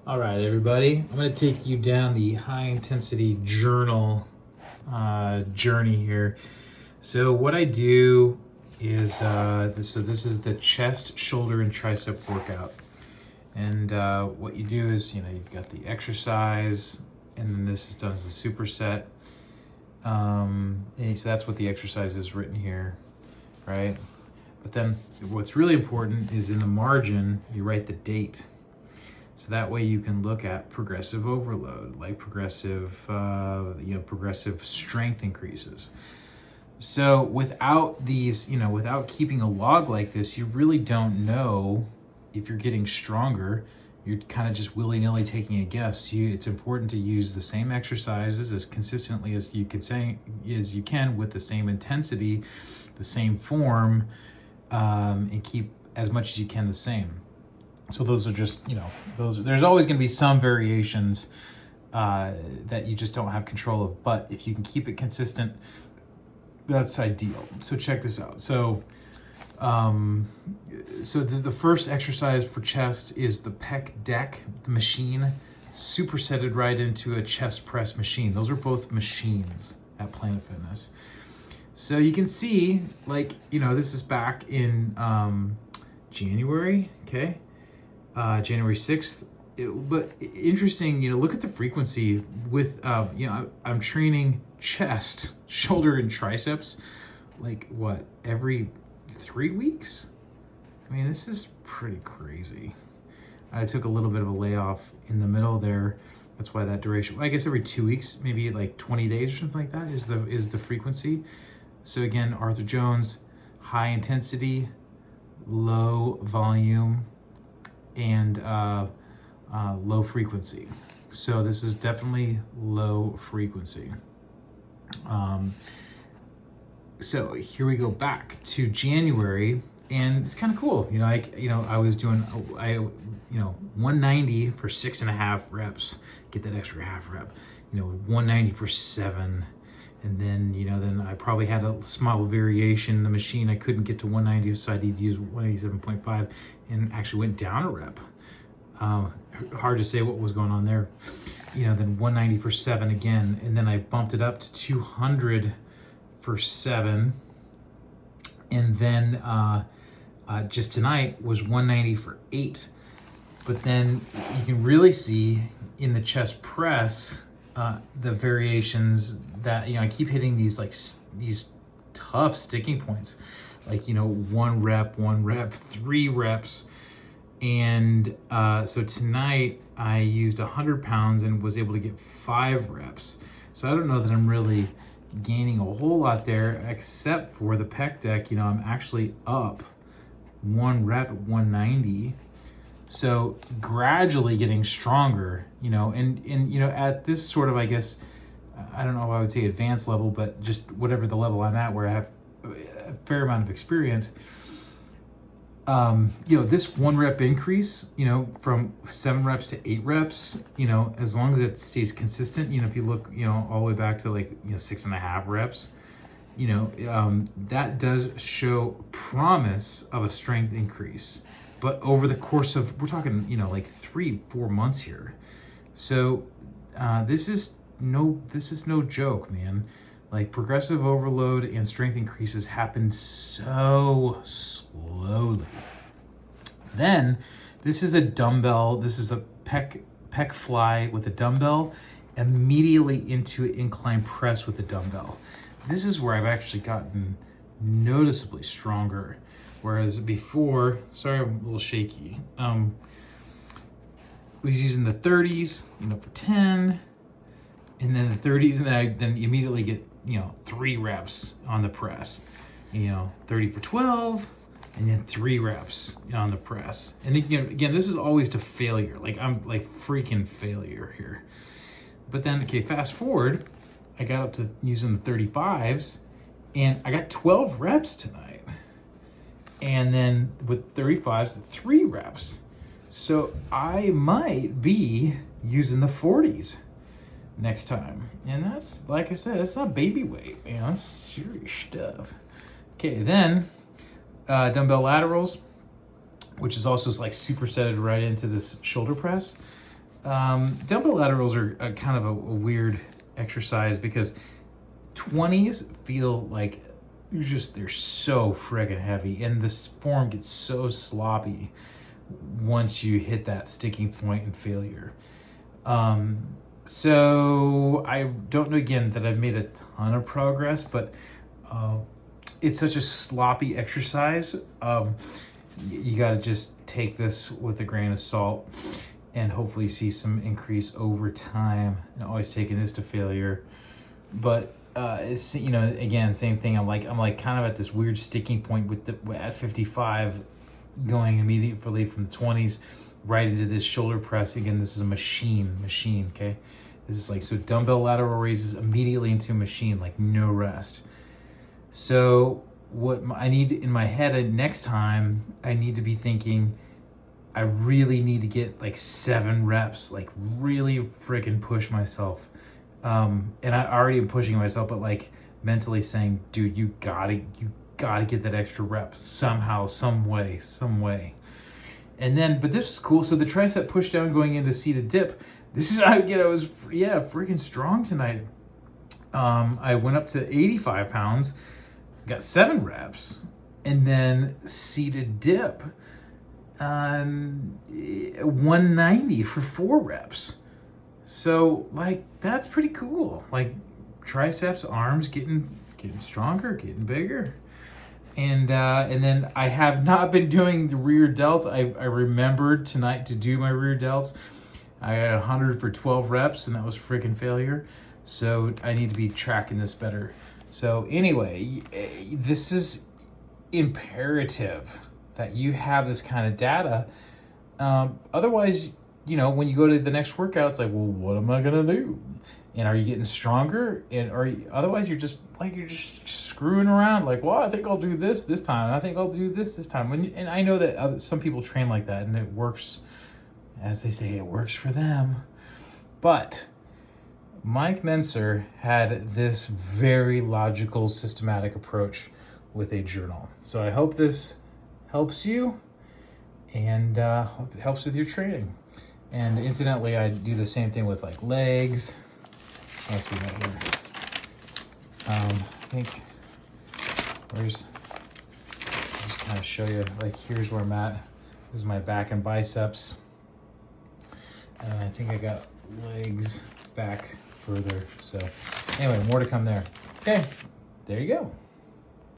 All right, everybody. I'm going to take you down the high intensity journal journey here. So what I do is, this is the chest, shoulder, and tricep workout. And what you do is, you've got the exercise, and then this is done as a superset. And so that's what the exercise is written here, right? But then what's really important is in the margin, you write the date. So that way you can look at progressive overload, like progressive strength increases. So without these, without keeping a log like this, you really don't know if you're getting stronger. You're kind of just willy-nilly taking a guess. It's important to use the same exercises as consistently as you can with the same intensity, the same form, and keep as much as you can the same. So those are just, there's always going to be some variations that you just don't have control of. But if you can keep it consistent, that's ideal. So check this out. So the first exercise for chest is the pec deck, the machine, supersetted right into a chest press machine. Those are both machines at Planet Fitness. So you can see, this is back in January, okay? January 6th. But interesting, look at the frequency with, I'm training chest, shoulder, and triceps, every 3 weeks? I mean, this is pretty crazy. I took a little bit of a layoff in the middle there. That's why that duration, I guess every 2 weeks, maybe 20 days or something like that is the frequency. So again, Arthur Jones, high intensity, low volume, and low frequency. So this is definitely low frequency. So here we go back to January, and it's kind of cool. I was doing 190 for 6.5 reps, get that extra half rep. 190 for 7. And then, then I probably had a small variation in the machine. I couldn't get to 190, so I did use 187.5 and actually went down a rep. Hard to say what was going on there. Then 190 for 7 again. And then I bumped it up to 200 for 7. And then just tonight was 190 for 8. But then you can really see in the chest press, the variations that, I keep hitting these tough sticking points, 1 rep, 3 reps. And so tonight I used 100 pounds and was able to get 5 reps. So I don't know that I'm really gaining a whole lot there, except for the pec deck. I'm actually up 1 rep at 190. So gradually getting stronger, and at this sort of, I guess, I don't know if I would say advanced level, but just whatever the level I'm at where I have a fair amount of experience, this 1 rep increase, from 7 reps to 8 reps, as long as it stays consistent, if you look, all the way back to 6.5 reps, that does show promise of a strength increase. But over the course of, we're talking, 3-4 months here. So this is no joke, man. Progressive overload and strength increases happen so slowly. Then this is a dumbbell. This is a pec fly with a dumbbell, immediately into incline press with a dumbbell. This is where I've actually gotten noticeably stronger. Whereas before, sorry, I'm a little shaky. Was using the 30s, for 10, and then the 30s, and then I immediately get, 3 reps on the press, 30 for 12, and then 3 reps on the press. And again, this is always to failure. I'm freaking failure here. But then, okay, fast forward, I got up to using the 35s, and I got 12 reps tonight. And then with 35s, 3 reps. So I might be using the 40s next time. And that's, like I said, it's not baby weight, man. That's serious stuff. Okay, then dumbbell laterals, which is also supersetted right into this shoulder press. dumbbell laterals are a kind of a weird exercise because 20s feel like they're so friggin' heavy, and this form gets so sloppy once you hit that sticking point and failure. So I don't know again that I've made a ton of progress, but it's such a sloppy exercise. You got to just take this with a grain of salt and hopefully see some increase over time. I'm always taking this to failure, but it's, you know, again, same thing. I'm like kind of at this weird sticking point with at 55, going immediately from the 20s right into this shoulder press. Again, this is a machine, okay? This is like, so dumbbell lateral raises immediately into a machine, like no rest. So what I need in my head next time, I need to be thinking, I really need to get like 7 reps, like really freaking push myself. And I already am pushing myself, but like mentally saying, dude, you gotta get that extra rep somehow, some way. And then, but this is cool. So the tricep push down going into seated dip. This is, I was freaking strong tonight. I went up to 85 pounds, got 7 reps, and then seated dip on 190 for 4 reps. So like, that's pretty cool. Like triceps, arms getting stronger, getting bigger. And then I have not been doing the rear delts. I remembered tonight to do my rear delts. I had 100 for 12 reps, and that was freaking failure. So I need to be tracking this better. So anyway, this is imperative that you have this kind of data. Otherwise, you know, when you go to the next workout, it's like, well, what am I gonna do? And are you getting stronger? And otherwise you're just screwing around. Like, well, I think I'll do this time. I think I'll do this time. And I know that some people train like that, and it works, as they say, it works for them. But Mike Mentzer had this very logical, systematic approach with a journal. So I hope this helps you, and hope it helps with your training. And incidentally, I do the same thing with like legs. What else we got here? I think I'll just kind of show you, like, here's where I'm at. This is my back and biceps. And I think I got legs back further. So anyway, more to come there. Okay, there you go.